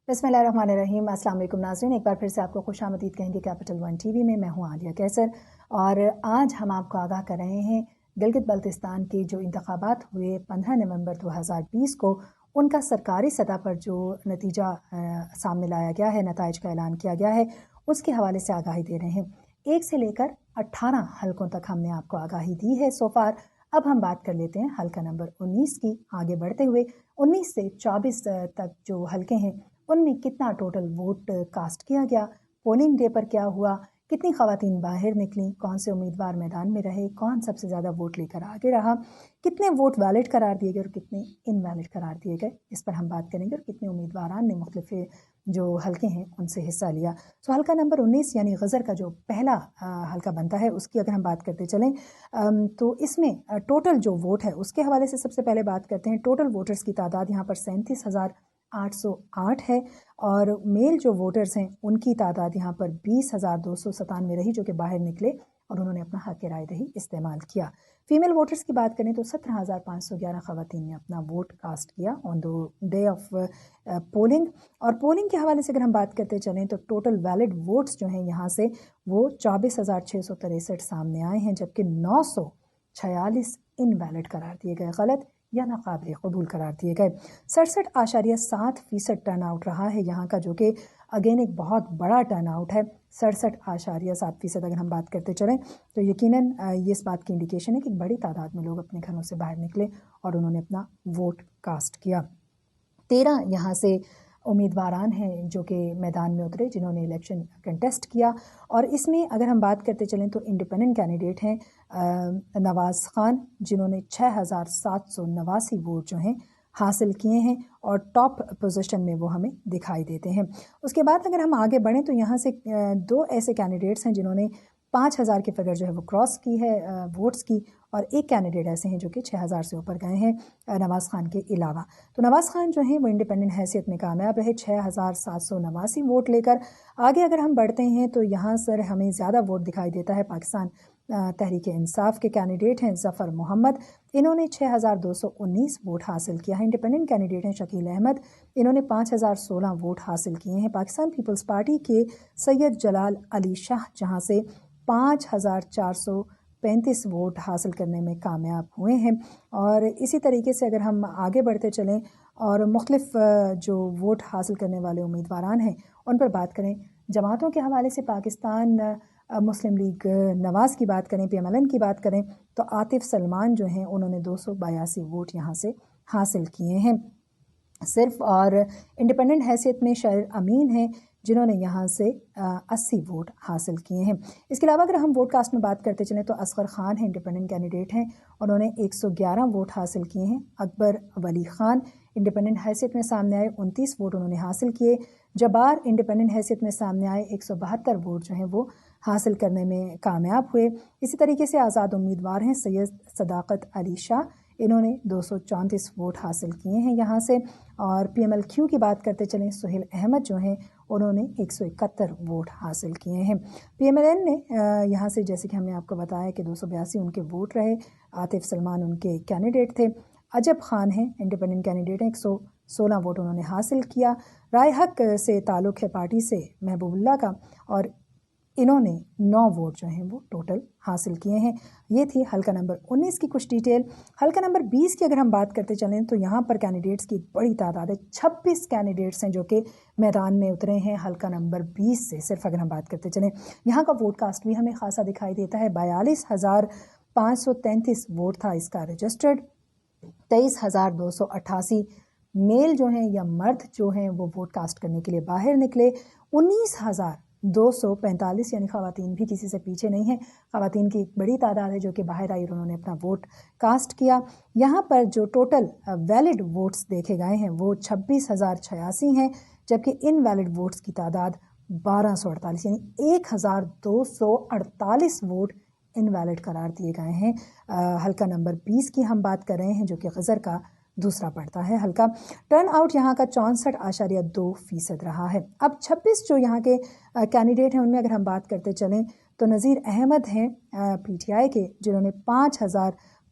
बिस्मिल्लाहिर्रहमानिर्रहीम। अस्सलाम वालेकुम नाज़रीन, एक बार फिर से आपको खुश आमदीद कहेंगे कैपिटल वन टीवी में। मैं हूँ आलिया कैसर और आज हम आपको आगाह कर रहे हैं गिलगित बल्तिस्तान के जो इंतखाबात हुए 15 नवंबर 2020 को, उनका सरकारी सतह पर जो नतीजा सामने लाया गया है, नताइज का ऐलान किया गया है, उसके हवाले से आगाही दे रहे हैं। 1 से लेकर 18 हलकों तक हमने आपको आगाही दी है सो फार। अब हम बात कर लेते हैं हलका नंबर 19 की। आगे बढ़ते हुए 19 से 24 तक जो हलके हैं उनमें कितना टोटल वोट कास्ट किया गया, पोलिंग डे पर क्या हुआ, कितनी ख़वातीन बाहर निकली, कौन से उम्मीदवार मैदान में रहे, कौन सबसे ज़्यादा वोट लेकर आगे रहा, कितने वोट वैलिड करार दिए गए और कितने इनवैलिड करार दिए गए, इस पर हम बात करेंगे। और कितने उम्मीदवारान ने मुख्तलिफ जो हलके हैं उनसे हिस्सा लिया। सो हलका नंबर 19 यानी गज़र का जो पहला हलका बनता है, उसकी अगर हम बात करते चलें तो इसमें टोटल जो वोट है उसके हवाले से सबसे पहले बात करते हैं। टोटल वोटर्स की तादाद यहाँ पर 37,808 है और मेल जो वोटर्स हैं उनकी तादाद यहाँ पर 20,297 रही, जो कि बाहर निकले और उन्होंने अपना हक राय दही इस्तेमाल किया। फीमेल वोटर्स की बात करें तो 17,511 ख़वातीन ने अपना वोट कास्ट किया on the day of polling. और पोलिंग के हवाले से अगर हम बात करते चलें तो टोटल वैलिड वोट्स जो हैं यहाँ से वो 24,663 सामने आए हैं, जबकि 946 इनवैलिड करार दिए गए, गलत या नाकाबिल कबूल करार दिए गए। 67.7% टर्न आउट रहा है यहाँ का, जो कि अगेन एक बहुत बड़ा टर्न आउट है। 67.7% अगर हम बात करते चलें तो यकीनन ये इस बात की इंडिकेशन है कि बड़ी तादाद में लोग अपने घरों से बाहर निकले और उन्होंने अपना वोट कास्ट किया। 13 यहाँ से उम्मीदवारान हैं जो कि मैदान में उतरे, जिन्होंने इलेक्शन कंटेस्ट किया। और इसमें अगर हम बात करते चलें तो इंडिपेंडेंट कैंडिडेट हैं नवाज़ ख़ान, जिन्होंने 6,789 वोट जो हैं हासिल किए हैं और टॉप पोजीशन में वो हमें दिखाई देते हैं। उसके बाद अगर हम आगे बढ़ें तो यहाँ से 2 ऐसे कैंडिडेट्स हैं जिन्होंने 5,000 की फिगर जो है वो क्रॉस की है वोट्स की, और एक कैंडिडेट ऐसे हैं जो कि 6,000 से ऊपर गए हैं नवाज़ ख़ान के अलावा। तो नवाज़ ख़ान जो हैं वो इंडिपेंडेंट हैसियत में कामयाब रहे 6,789 वोट लेकर। आगे अगर हम बढ़ते हैं तो यहाँ सर हमें ज़्यादा वोट दिखाई देता है पाकिस्तान तहरीक इंसाफ के कैंडिडेट हैं ज़फ़र मोहम्मद, इन्होंने 6,219 वोट हासिल किया है। इंडिपेंडेंट कैंडिडेट हैं शकील अहमद, इन्होंने 5,016 वोट हासिल किए हैं। पाकिस्तान पीपल्स पार्टी के सैयद जलाल अली शाह जहाँ से 5,435 वोट हासिल करने में कामयाब हुए हैं। और इसी तरीके से अगर हम आगे बढ़ते चलें और मुख्तलिफ जो वोट हासिल करने वाले उम्मीदवारान हैं उन पर बात करें, जमातों के हवाले से पाकिस्तान मुस्लिम लीग नवाज़ की बात करें, PMLN की बात करें तो आतिफ सलमान जो हैं उन्होंने 282 वोट यहाँ से हासिल किए हैं सिर्फ। और इंडिपेंडेंट हैसियत में शायर अमीन हैं जिन्होंने यहाँ से 80 वोट हासिल किए हैं। इसके अलावा अगर हम वोट कास्ट में बात करते चलें तो असगर ख़ान हैं, इंडिपेंडेंट कैंडिडेट हैं, उन्होंने 111 वोट हासिल किए हैं। अकबर वली ख़ान इंडिपेंडेंट हैसियत में सामने आए, 29 वोट उन्होंने हासिल किए। जबार इंडिपेंडेंट हैसियत में सामने आए, 172 वोट जो हैं वो हासिल करने में कामयाब हुए। इसी तरीके से आज़ाद उम्मीदवार हैं सैयद सदाकत अली शाह, इन्होंने 234 वोट हासिल किए हैं यहाँ से। और PMLQ की बात करते चलें, सुहेल अहमद जो हैं उन्होंने 171 वोट हासिल किए हैं। PMLN ने यहाँ से, जैसे कि हमने आपको बताया कि 282 उनके वोट रहे, आतिफ सलमान उनके कैंडिडेट थे। अजब खान हैं इंडिपेंडेंट कैंडिडेट हैं, 116 वोट उन्होंने हासिल किया। राय हक से ताल्लुक़ है पार्टी से महबूबुल्लाह का, और इन्होंने 9 वोट जो हैं वो टोटल हासिल किए हैं। ये थी हल्का नंबर 19 की कुछ डिटेल। हल्का नंबर 20 की अगर हम बात करते चलें तो यहाँ पर कैंडिडेट्स की बड़ी तादाद है, 26 कैंडिडेट्स हैं जो कि मैदान में उतरे हैं हल्का नंबर 20 से। सिर्फ अगर हम बात करते चलें, यहाँ का वोट कास्ट भी हमें खासा दिखाई देता है। 42,533 वोट था इसका रजिस्टर्ड। 23,288 मेल जो हैं या मर्द जो हैं वो वोट कास्ट करने के लिए बाहर निकले। 19,245 यानी ख़वातीन भी किसी से पीछे नहीं है, ख़वातीन की एक बड़ी तादाद है जो कि बाहर आई और उन्होंने अपना वोट कास्ट किया। यहाँ पर जो टोटल वैलिड वोट्स देखे गए हैं वो 26,086 हैं, जबकि इनवैलिड वोट्स की तादाद 1,248 यानी 1,248 वोट इनवैलिड करार दिए गए हैं। हल्का नंबर 20 की हम बात कर रहे हैं जो कि गज़र का दूसरा पड़ता है हल्का। टर्न आउट यहाँ का 64.2% रहा है। अब 26 जो यहाँ के कैंडिडेट हैं उनमें अगर हम बात करते चलें तो नज़ीर अहमद हैं PTI के, जिन्होंने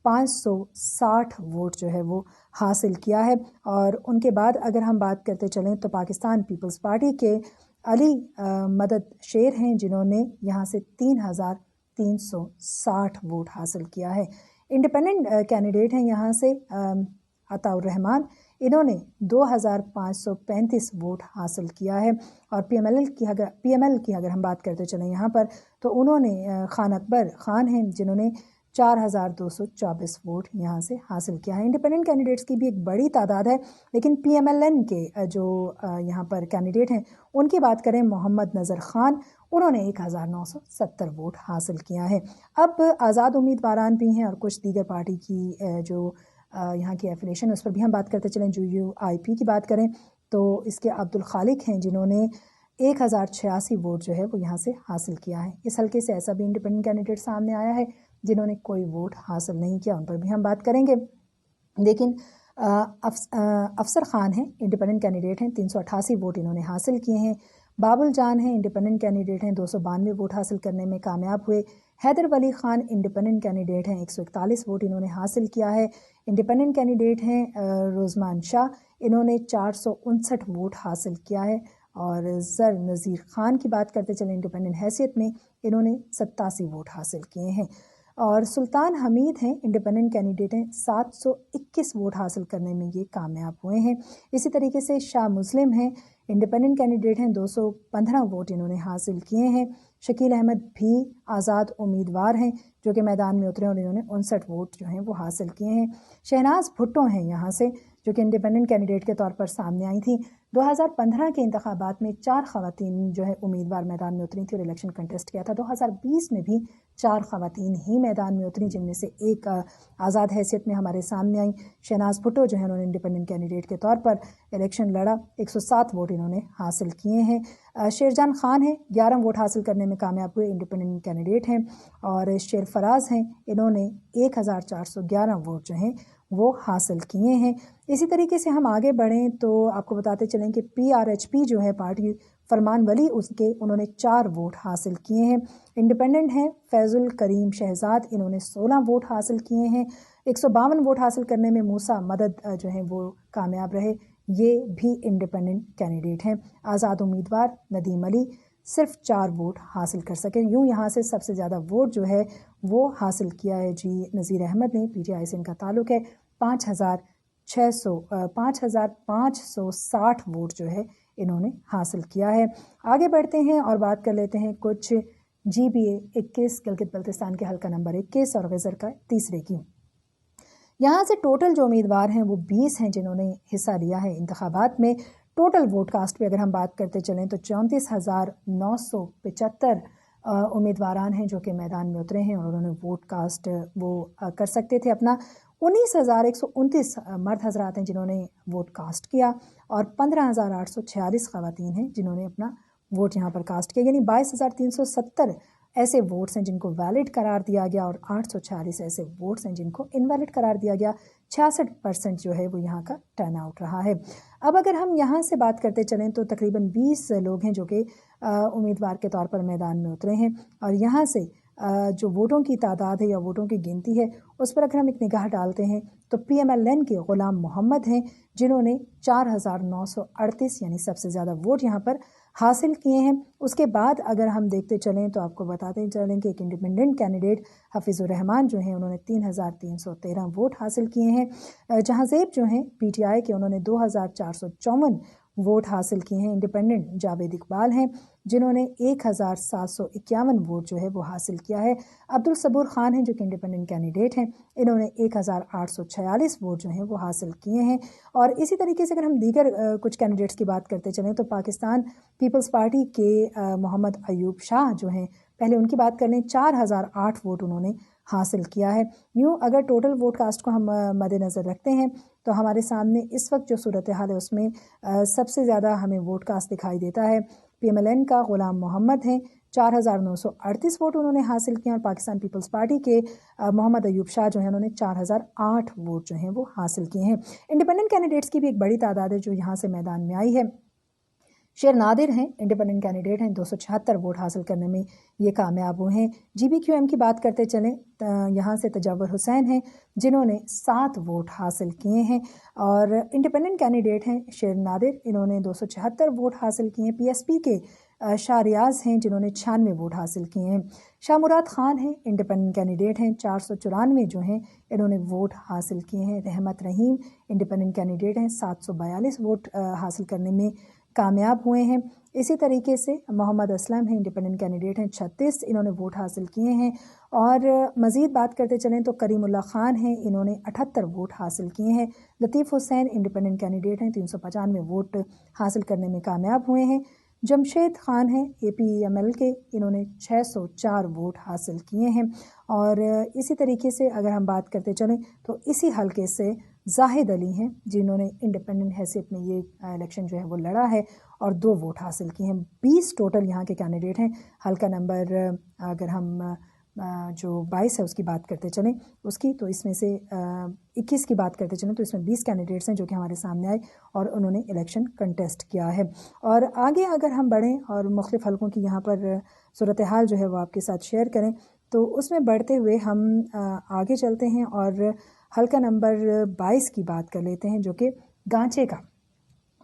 560 ووٹ جو ہے وہ حاصل کیا ہے۔ اور ان کے بعد اگر ہم بات کرتے چلیں تو پاکستان پیپلز پارٹی کے علی مدد شیر ہیں جنہوں نے یہاں سے 3360 ووٹ حاصل کیا ہے۔ انڈیپینڈنٹ کینڈیڈیٹ ہیں یہاں سے عطاء الرحمان، انہوں نے 2535 ووٹ حاصل کیا ہے۔ اور پی ایم ایل کی اگر ہم بات کرتے چلیں یہاں پر تو انہوں نے خان اکبر خان ہیں جنہوں نے 4224 ووٹ یہاں سے حاصل کیا ہے۔ انڈیپینڈنٹ کینڈیڈیٹس کی بھی ایک بڑی تعداد ہے، لیکن پی ایم ایل این کے جو یہاں پر کینڈیڈیٹ ہیں ان کی بات کریں محمد نظر خان، انہوں نے 1970 ووٹ حاصل کیا ہے۔ اب آزاد امیدواران بھی ہیں اور کچھ دیگر پارٹی کی جو یہاں کی ایفیلیشن اس پر بھی ہم بات کرتے چلیں۔ جو UIP کی بات کریں تو اس کے عبد الخالق ہیں جنہوں نے 1086 ووٹ جو ہے وہ یہاں سے حاصل کیا ہے۔ اس حلقے سے ایسا بھی انڈیپینڈنٹ کینڈیڈیٹ سامنے آیا ہے جنہوں نے کوئی ووٹ حاصل نہیں کیا، ان پر بھی ہم بات کریں گے۔ لیکن افسر خان ہیں انڈیپینڈنٹ کینڈیڈیٹ ہیں، 388 ووٹ انہوں نے حاصل کیے ہیں۔ بابل جان ہیں انڈیپینڈنٹ کینڈیڈیٹ ہیں، 292 ووٹ حاصل کرنے میں کامیاب ہوئے۔ حیدر ولی خان انڈیپینڈنٹ کینڈیڈیٹ ہیں، 141 ووٹ انہوں نے حاصل کیا ہے۔ انڈیپینڈنٹ کینڈیڈیٹ ہیں روزمان شاہ، انہوں نے 459 ووٹ حاصل کیا ہے۔ اور زر نذیر خان کی بات کرتے چلیں انڈیپینڈنٹ حیثیت میں، انہوں نے 87 ووٹ حاصل کیے ہیں۔ اور سلطان حمید ہیں انڈیپینڈنٹ کینڈیڈیٹ ہیں، 721 ووٹ حاصل کرنے میں یہ کامیاب ہوئے ہیں۔ اسی طریقے سے شاہ مسلم ہیں انڈیپینڈنٹ کینڈیڈیٹ ہیں، 215 ووٹ انہوں نے حاصل کیے ہیں۔ شکیل احمد بھی آزاد امیدوار ہیں جو کہ میدان میں اترے اور انہوں نے 59 ووٹ جو ہیں وہ حاصل کیے ہیں۔ شہناز بھٹو ہیں یہاں سے جو کہ انڈیپینڈنٹ کینڈیڈیٹ کے طور پر سامنے آئی تھیں۔ 2015 کے انتخابات میں 4 خواتین جو ہے امیدوار میدان میں اتری تھی اور الیکشن کنٹیسٹ کیا تھا۔ 2020 میں بھی 4 خواتین ہی میدان میں اتری، جن میں سے ایک آزاد حیثیت میں ہمارے سامنے آئیں۔ شہناز بھٹو جو ہے انہوں نے انڈیپینڈنٹ کینڈیڈیٹ کے طور پر الیکشن لڑا، 107 ووٹ انہوں نے حاصل کیے ہیں۔ شیرجان خان ہیں، 11 ووٹ حاصل کرنے میں کامیاب ہوئے، انڈیپینڈنٹ کینڈیڈیٹ ہیں۔ اور شیر فراز ہیں، انہوں نے 1411 ووٹ جو ہیں وہ حاصل کیے ہیں۔ اسی طریقے سے ہم آگے بڑھیں تو آپ کو بتاتے چلیں کہ PRHP جو ہے پارٹی فرمان ولی انہوں نے 4 ووٹ حاصل کیے ہیں۔ انڈیپینڈنٹ ہیں فیض الکریم شہزاد، انہوں نے 16 ووٹ حاصل کیے ہیں۔ 152 ووٹ حاصل کرنے میں موسیٰ مدد جو ہیں وہ کامیاب رہے، یہ بھی انڈیپینڈنٹ کینڈیڈیٹ ہیں۔ آزاد امیدوار ندیم علی صرف 4 ووٹ حاصل کر سکے۔ یوں یہاں سے سب سے زیادہ ووٹ جو ہے وہ حاصل کیا ہے جی نذیر احمد نے، PTI سے ان کا تعلق ہے، 5560 ووٹ جو ہے انہوں نے حاصل کیا ہے۔ آگے بڑھتے ہیں اور بات کر لیتے ہیں کچھ GBA 21 گلگت بلتستان کے حلقہ نمبر 21 اور وزر کا تیسرے کی۔ یہاں سے ٹوٹل جو امیدوار ہیں وہ 20 ہیں جنہوں نے حصہ لیا ہے انتخابات میں۔ ٹوٹل ووٹ کاسٹ پہ اگر ہم بات کرتے چلیں تو 34,975 امیدواران ہیں جو کہ میدان میں اترے ہیں اور انہوں نے ووٹ کاسٹ وہ کر سکتے تھے اپنا۔ 19,129 مرد حضرات ہیں جنہوں نے ووٹ کاسٹ کیا اور 15,846 خواتین ہیں جنہوں نے اپنا ووٹ یہاں پر کاسٹ کیا، یعنی 22,370 ایسے ووٹس ہیں جن کو ویلڈ قرار دیا گیا اور 846 ایسے ووٹس ہیں جن کو انویلڈ قرار دیا گیا۔ 66% جو ہے وہ یہاں کا ٹرن آؤٹ رہا ہے۔ اب اگر ہم یہاں سے بات کرتے چلیں تو تقریباً 20 لوگ ہیں جو کہ امیدوار کے طور پر میدان میں اترے ہیں، اور یہاں سے جو ووٹوں کی تعداد ہے یا ووٹوں کی گنتی ہے اس پر اگر ہم ایک نگاہ ڈالتے ہیں تو PMLN کے غلام محمد ہیں جنہوں نے 4,938 یعنی سب سے زیادہ ووٹ یہاں پر حاصل کیے ہیں۔ اس کے بعد اگر ہم دیکھتے چلیں تو آپ کو بتاتے چلیں کہ ایک انڈیپینڈنٹ کینڈیڈیٹ حفیظ الرحمان جو ہیں انہوں نے 3,313 ووٹ حاصل کیے ہیں۔ جہاں زیب جو ہیں PTI کے، انہوں نے 2,454 ووٹ حاصل کیے ہیں۔ انڈیپینڈنٹ جاوید اقبال ہیں جنہوں نے 1,751 ووٹ جو ہے وہ حاصل کیا ہے۔ عبدالصبور خان ہیں جو کہ انڈیپینڈنٹ کینڈیڈیٹ ہیں، انہوں نے 1,846 ووٹ جو ہیں وہ حاصل کیے ہیں۔ اور اسی طریقے سے اگر ہم دیگر کچھ کینڈیڈیٹس کی بات کرتے چلیں تو پاکستان پیپلز پارٹی کے محمد ایوب شاہ جو ہیں، پہلے ان کی بات کر لیں، 4,008 ووٹ انہوں نے حاصل کیا ہے۔ یوں اگر ٹوٹل ووٹ کاسٹ کو ہم مد نظر رکھتے ہیں تو ہمارے سامنے اس وقت جو صورتحال ہے اس میں سب سے زیادہ ہمیں ووٹ کاسٹ دکھائی دیتا ہے PMLN کا غلام محمد ہیں، 4,938 ووٹ انہوں نے حاصل کیا، اور پاکستان پیپلز پارٹی کے محمد ایوب شاہ جو ہیں انہوں نے 4,008 ووٹ جو ہیں وہ حاصل کیے ہیں۔ انڈیپینڈنٹ کینڈیڈیٹس کی بھی ایک بڑی تعداد ہے جو یہاں سے میدان میں آئی ہے۔ शेर नादिर हैं, इंडिपेंडेंट कैंडिडेट हैं, 276 वोट हासिल करने में ये कामयाब हुए हैं। GBQM की बात करते चलें, यहाँ से तजावर हुसैन हैं जिन्होंने 7 वोट हासिल किए हैं, और इंडिपेंडेंट कैंडिडेट हैं शेर नादिर, इन्होंने 276 वोट हासिल किए हैं। PSP के शाह रियाज हैं जिन्होंने 96 वोट हासिल किए हैं। शाह मुराद खान हैं, इंडिपेंडेंट कैंडिडेट हैं, 494 जो हैं इन्होंने वोट हासिल किए हैं। रहमत रहीम इंडिपेंडेंट कैंडिडेट हैं, 742 वोट हासिल करने में कामयाब हुए हैं। इसी तरीके से मोहम्मद असलम हैं, इंडिपेंडेंट कैंडिडेट हैं, 36 इन्होंने वोट हासिल किए हैं। और मज़ीद बात करते चलें तो करीमुल्लाह खान हैं, इन्होंने 78 वोट हासिल किए हैं। लतीफ़ हुसैन इंडिपेंडेंट कैंडिडेट हैं, 395 वोट हासिल करने में कामयाब हुए हैं। जमशेद खान हैं APML के, इन्होंने 604 वोट हासिल किए हैं। और इसी तरीके से अगर हम बात करते चलें तो इसी हलके से जाहिद अली हैं जिन्होंने इंडिपेंडेंट हैसियत में ये इलेक्शन जो है वो लड़ा है और 2 वोट हासिल किए हैं। 20 टोटल यहाँ के कैंडिडेट हैं। हल्का नंबर अगर हम जो 22 है उसकी बात करते चलें उसकी, तो इसमें से 21 की बात करते चलें तो इसमें 20 कैंडिडेट्स हैं जो कि हमारे सामने आए और उन्होंने इलेक्शन कंटेस्ट किया है। और आगे अगर हम बढ़ें और मुख्तलिफ हलकों की यहाँ पर सूरत हाल जो है वो आपके साथ शेयर करें, तो उसमें बढ़ते हुए हम आगे चलते हैं और हल्का नंबर 22 की बात कर लेते हैं जो कि गांचे का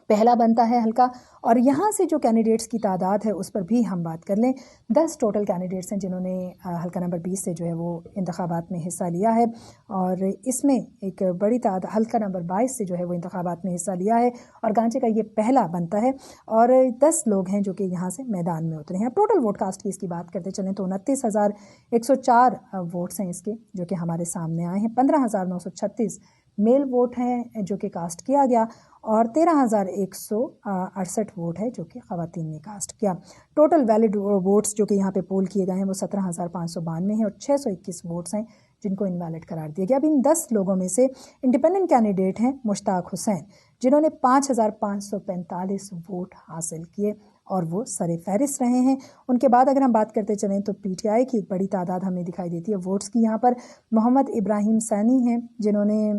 पहला बनता है हल्का। और यहाँ से जो कैंडिडेट्स की तादाद है उस पर भी हम बात कर लें। 10 टोटल कैंडिडेट्स हैं जिन्होंने हल्का नंबर 20 से जो है वो इंतखाबात में हिस्सा लिया है, और इसमें एक बड़ी तादाद हल्का नंबर 22 से जो है वो इंतखाबात में हिस्सा लिया है और गांचे का ये पहला बनता है। और 10 लोग हैं जो कि यहाँ से मैदान में उतरे हैं। टोटल वोट कास्ट की इसकी बात करते चलें तो 29,104 वोट्स हैं इसके जो कि हमारे सामने आए हैं। 15,936 मेल वोट हैं जो कि कास्ट किया गया, और 13,168 वोट है जो कि ख़वातीन ने कास्ट किया। टोटल वैलिड वोट्स जो कि यहाँ पे पोल किए गए हैं वो 17,592 हैं, और 621 वोट्स हैं जिनको इनवैलिड करार दिया गया। अब इन 10 लोगों में से इंडिपेंडेंट कैंडिडेट हैं मुश्ताक हुसैन जिन्होंने 5,545 वोट हासिल किए और वो सरे फहरिस्त रहे हैं। उनके बाद अगर हम बात करते चलें तो PTI की एक बड़ी तादाद हमें दिखाई देती है वोट्स की। यहाँ पर मोहम्मद इब्राहिम सैनी हैं जिन्होंने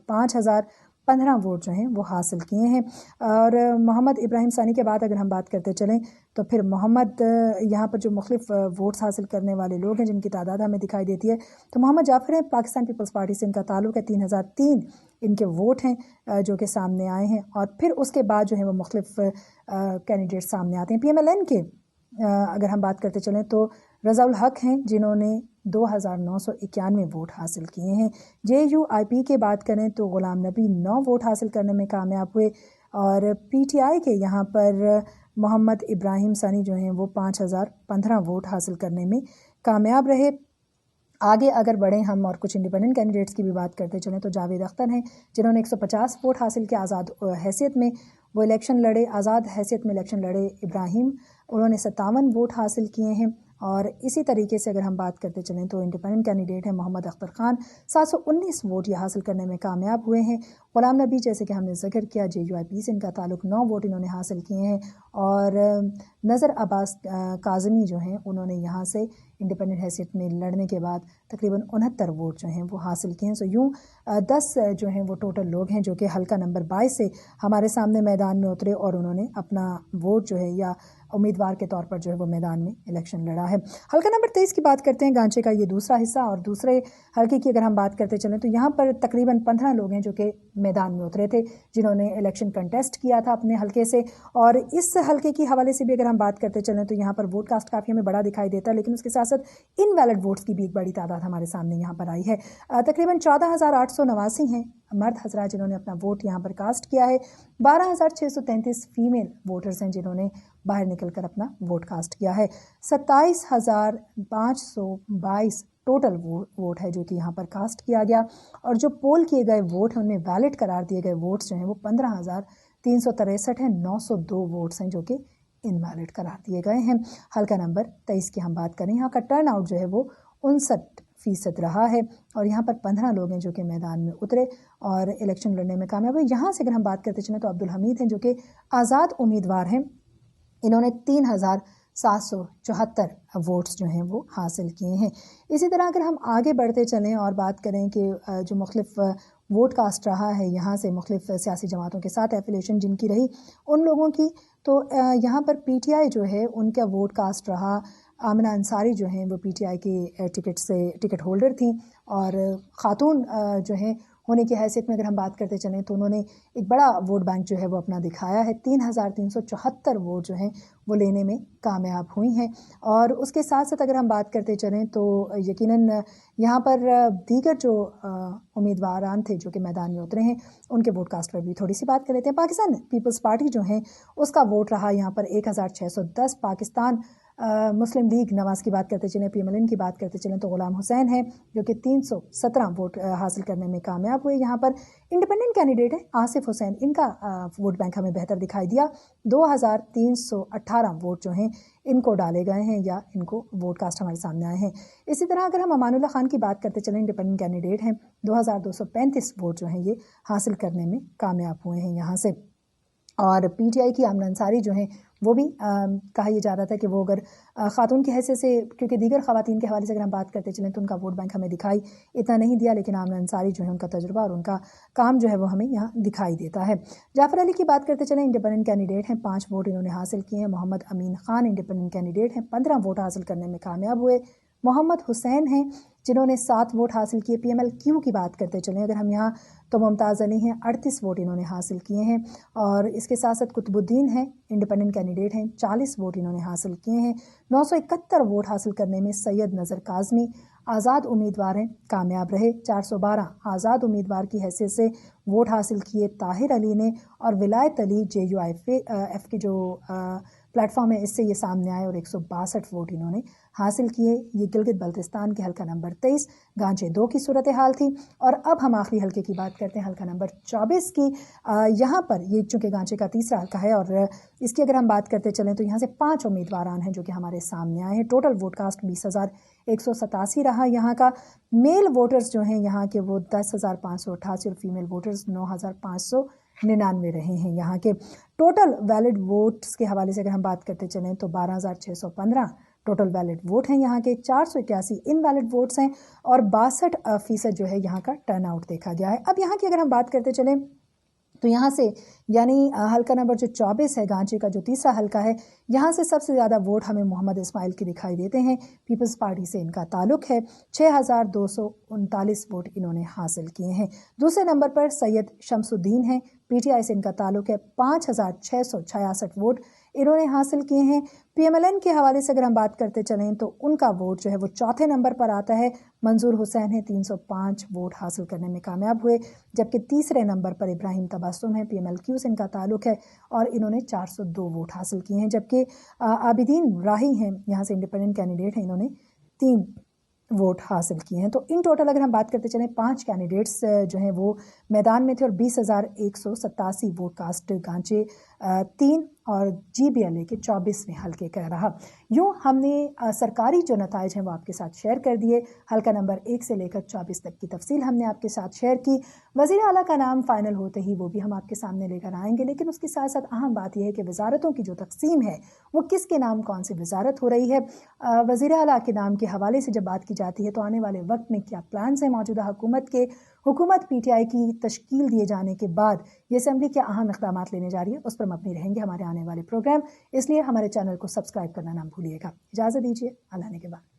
5,015 वोट जो हैं वो हासिल किए हैं। और मोहम्मद इब्राहिम सैनी के बाद अगर हम बात करते चलें तो फिर मोहम्मद यहाँ पर जो मुख्तलिफ वोट्स हासिल करने वाले लोग हैं जिनकी तादाद हमें दिखाई देती है, तो मोहम्मद जाफ़र हैं, पाकिस्तान पीपल्स पार्टी से इनका ताल्लुक़ है, 3,003 इनके वोट हैं जो कि सामने आए हैं। और फिर उसके बाद जो है वो मुख्तलिफ कैंडिडेट सामने आते हैं। PMLN के अगर हम बात करते चलें तो रज़ाउल हक हैं जिन्होंने 2,991 वोट हासिल किए हैं। JUIP के बात करें तो गुलाम नबी 9 वोट हासिल करने में कामयाब हुए, और PTI के यहाँ पर मोहम्मद इब्राहिम सनी जो हैं वो 5,015 वोट हासिल करने में कामयाब रहे। आगे अगर बढ़ें हम और कुछ इंडिपेंडेंट कैंडिडेट्स की भी बात करते चलें तो जावेद अख्तर हैं जिन्होंने 150 वोट हासिल किया। आज़ाद हैसियत में वो इलेक्शन लड़े, आज़ाद हैसियत में इलेक्शन लड़े इब्राहिम, उन्होंने 57 वोट हासिल किए हैं। और इसी तरीके से अगर हम बात करते चलें तो इंडिपेंडेंट कैंडिडेट है मोहम्मद अख्तर खान, 719 वोट ये हासिल करने में कामयाब हुए हैं। गुलाम नबी जैसे कि हमने जिक्र किया JUIP से इनका ताल्लुक़, 9 वोट इन्होंने हासिल किए हैं। और नज़र अब्बास काज़मी जो हैं उन्होंने यहाँ से इंडिपेंडेंट हैसियत में लड़ने के बाद तकरीबन 69 वोट जो हैं वो हासिल किए हैं। सो यूँ 10 जो हैं वो टोटल लोग हैं जो कि हल्का नंबर 22 से हमारे सामने मैदान में उतरे और उन्होंने अपना वोट जो है या उम्मीदवार के तौर पर जो है वो मैदान में इलेक्शन लड़ा है। हल्का नंबर 23 की बात करते हैं, गांचे का ये दूसरा हिस्सा। और दूसरे हल्के की अगर हम बात करते चलें तो यहाँ पर तकरीबन 15 लोग हैं जो कि मैदान में उतरे थे जिन्होंने इलेक्शन कंटेस्ट किया था अपने हल्के से। और इस हल्के की हवाले से भी अगर हम बात करते चलें तो यहाँ पर वोट कास्ट काफ़ी हमें बड़ा दिखाई देता है, लेकिन उसके साथ साथ इनवैलिड वोट्स की भी एक बड़ी तादाद हमारे सामने यहाँ पर आई है। तकरीबन 14,889 हैं मर्द हजरा जिन्होंने अपना वोट यहाँ पर कास्ट किया है। 12,633 फीमेल वोटर्स हैं जिन्होंने बाहर निकलकर अपना वोट कास्ट किया है। 27,522 टोटल वोट है जो कि यहाँ पर कास्ट किया गया। और जो पोल किए गए वोट हैं उनमें वैलिड करार दिए गए वोट्स जो हैं वो 15,363 हैं। 902 वोट्स हैं जो कि इनवैलिड करार दिए गए हैं। हल्का नंबर 23 की हम बात करें, यहाँ का टर्न आउट जो है वो 59% रहा है। और यहाँ पर 15 लोग हैं जो कि मैदान में उतरे और इलेक्शन लड़ने में कामयाब हुए। यहाँ से अगर हम बात करते चलें तो अब्दुल हमीद हैं जो कि आज़ाद उम्मीदवार हैं, इन्होंने 3,774 वोट्स जो हैं वो हासिल किए हैं। इसी तरह अगर हम आगे बढ़ते चलें और बात करें कि जो मुख्तलिफ ووٹ کاسٹ رہا ہے یہاں سے مختلف سیاسی جماعتوں کے ساتھ ایفیلیشن جن کی رہی ان لوگوں کی، تو یہاں پر پی ٹی آئی جو ہے ان کا ووٹ کاسٹ رہا. آمنہ انصاری جو ہیں وہ پی ٹی آئی کے ٹکٹ ہولڈر تھیں، اور خاتون جو ہیں ہونے کی حیثیت میں اگر ہم بات کرتے چلیں تو انہوں نے ایک بڑا ووٹ بینک جو ہے وہ اپنا دکھایا ہے. 3,374 ووٹ جو ہیں وہ لینے میں کامیاب ہوئی ہیں. اور اس کے ساتھ ساتھ اگر ہم بات کرتے چلیں تو یقیناً یہاں پر دیگر جو امیدواران تھے جو کہ میدان میں اترے ہیں ان کے ووٹ کاسٹ پر بھی تھوڑی سی بات کر لیتے ہیں. پاکستان پیپلز پارٹی جو ہیں اس کا ووٹ رہا یہاں پر 1,610. پاکستان مسلم لیگ نواز کی بات کرتے چلیں، پی ایم ایل این کی بات کرتے چلیں تو غلام حسین ہیں جو کہ 317 ووٹ حاصل کرنے میں کامیاب ہوئے. یہاں پر انڈیپینڈنٹ کینڈیڈیٹ ہیں آصف حسین، ان کا ووٹ بینک ہمیں بہتر دکھائی دیا. 2,318 ووٹ جو ہیں ان کو ڈالے گئے ہیں یا ان کو ووٹ کاسٹ ہمارے سامنے آئے ہیں. اسی طرح اگر ہم امان اللہ خان کی بات کرتے چلیں، انڈیپینڈنٹ کینڈیڈیٹ ہیں، 2,235 ووٹ جو ہیں یہ حاصل کرنے میں کامیاب ہوئے ہیں یہاں سے. اور پی ٹی آئی کی آمنہ انصاری جو ہیں وہ بھی کہا یہ جا رہا تھا کہ وہ اگر خاتون کی حیثیت سے، کیونکہ دیگر خواتین کے حوالے سے اگر ہم بات کرتے چلیں تو ان کا ووٹ بینک ہمیں دکھائی اتنا نہیں دیا، لیکن آمنہ انصاری جو ہے ان کا تجربہ اور ان کا کام جو ہے وہ ہمیں یہاں دکھائی دیتا ہے. جعفر علی کی بات کرتے چلیں، انڈیپینڈنٹ کینڈیڈیٹ ہیں، 5 ووٹ انہوں نے حاصل کیے ہیں. محمد امین خان انڈیپینڈنٹ کینڈیڈیٹ ہیں، 15 ووٹ حاصل کرنے میں کامیاب ہوئے. محمد حسین ہیں جنہوں نے 7 ووٹ حاصل کیے. پی ایم ایل کیو کی بات کرتے چلیں اگر ہم یہاں تو ممتاز علی ہیں، 38 ووٹ انہوں نے حاصل کیے ہیں. اور اس کے ساتھ ساتھ قطب الدین ہیں، انڈیپینڈنٹ کینڈیڈیٹ ہیں، 40 ووٹ انہوں نے حاصل کیے ہیں. 971 ووٹ حاصل کرنے میں سید نظر کاظمی آزاد امیدوار ہیں، کامیاب رہے. 412 آزاد امیدوار کی حیثیت سے ووٹ حاصل کیے طاہر علی نے. اور ولایت علی جے یو ایف کے جو پلیٹ فارم ہے اس سے یہ سامنے آئے اور 162 ووٹ انہوں نے حاصل کیے. یہ گلگت بلتستان کے حلقہ نمبر 23 گانچے 2 کی صورتحال تھی. اور اب ہم آخری حلقے کی بات کرتے ہیں، حلقہ نمبر 24 کی. یہاں پر یہ چونکہ گانچے کا تیسرا حلقہ ہے اور اس کی اگر ہم بات کرتے چلیں تو یہاں سے 5 امیدواران ہیں جو کہ ہمارے سامنے آئے ہیں. ٹوٹل ووٹ کاسٹ 20,187 رہا یہاں کا. میل ووٹرز جو ہیں یہاں کے وہ 10,588 اور فیمیل ووٹرز 9,599 رہے ہیں یہاں کے. ٹوٹل ویلڈ ووٹس کے حوالے سے اگر ہم بات کرتے چلیں تو 12,615 ٹوٹل ویلڈ ووٹ ہیں یہاں کے. 481 ان ویلڈ ووٹس ہیں اور 62% جو ہے یہاں کا ٹرن آؤٹ دیکھا گیا ہے. اب یہاں کی اگر ہم بات کرتے چلیں تو یہاں سے یعنی حلقہ نمبر جو 24 ہے گانچے کا جو تیسرا حلقہ ہے، یہاں سے سب سے زیادہ ووٹ ہمیں محمد اسماعیل کی دکھائی دیتے ہیں. پیپلز پارٹی سے ان کا تعلق ہے، 6,239 ووٹ انہوں نے حاصل کیے ہیں. دوسرے نمبر پر سید شمس الدین ہیں، پی ٹی آئی سے ان کا تعلق ہے، 5,666 ووٹ انہوں نے حاصل کیے ہیں. پی ایم ایل این کے حوالے سے اگر ہم بات کرتے چلیں تو ان کا ووٹ جو ہے وہ چوتھے نمبر پر آتا ہے. منظور حسین ہیں، 305 ووٹ حاصل کرنے میں کامیاب ہوئے. جبکہ تیسرے نمبر پر ابراہیم تبسم ہیں، پی ایم ایل کیو سے ان کا تعلق ہے اور انہوں نے 402 ووٹ حاصل کیے ہیں. جبکہ عابدین راہی ہیں یہاں سے انڈیپینڈنٹ کینڈیڈیٹ ہیں، انہوں نے 3 ووٹ حاصل کیے ہیں. تو ان ٹوٹل اگر ہم بات کرتے چلیں 5 کینڈیڈیٹس جو ہیں وہ میدان میں تھے اور 20,187 ووٹ کاسٹ گانچے 3 اور جی بی ایل اے کے 24ویں حلقے کا رہا. یوں ہم نے سرکاری جو نتائج ہیں وہ آپ کے ساتھ شیئر کر دیے. حلقہ نمبر 1 سے لے کر 24 تک کی تفصیل ہم نے آپ کے ساتھ شیئر کی. وزیر اعلیٰ کا نام فائنل ہوتے ہی وہ بھی ہم آپ کے سامنے لے کر آئیں گے، لیکن اس کے ساتھ ساتھ اہم بات یہ ہے کہ وزارتوں کی جو تقسیم ہے وہ کس کے نام کون سی وزارت ہو رہی ہے. وزیر اعلیٰ کے نام کے حوالے سے جب بات کی جاتی ہے تو آنے والے وقت میں کیا پلانز ہیں موجودہ حکومت پی ٹی آئی کی تشکیل دیے جانے کے بعد یہ اسمبلی کیا اہم اقدامات لینے جا رہی ہے، اس پر مبنی رہیں گے ہمارے آنے والے پروگرام. اس لیے ہمارے چینل کو سبسکرائب کرنا نہ بھولیے گا. اجازت دیجیے، اللہ نے کے بعد.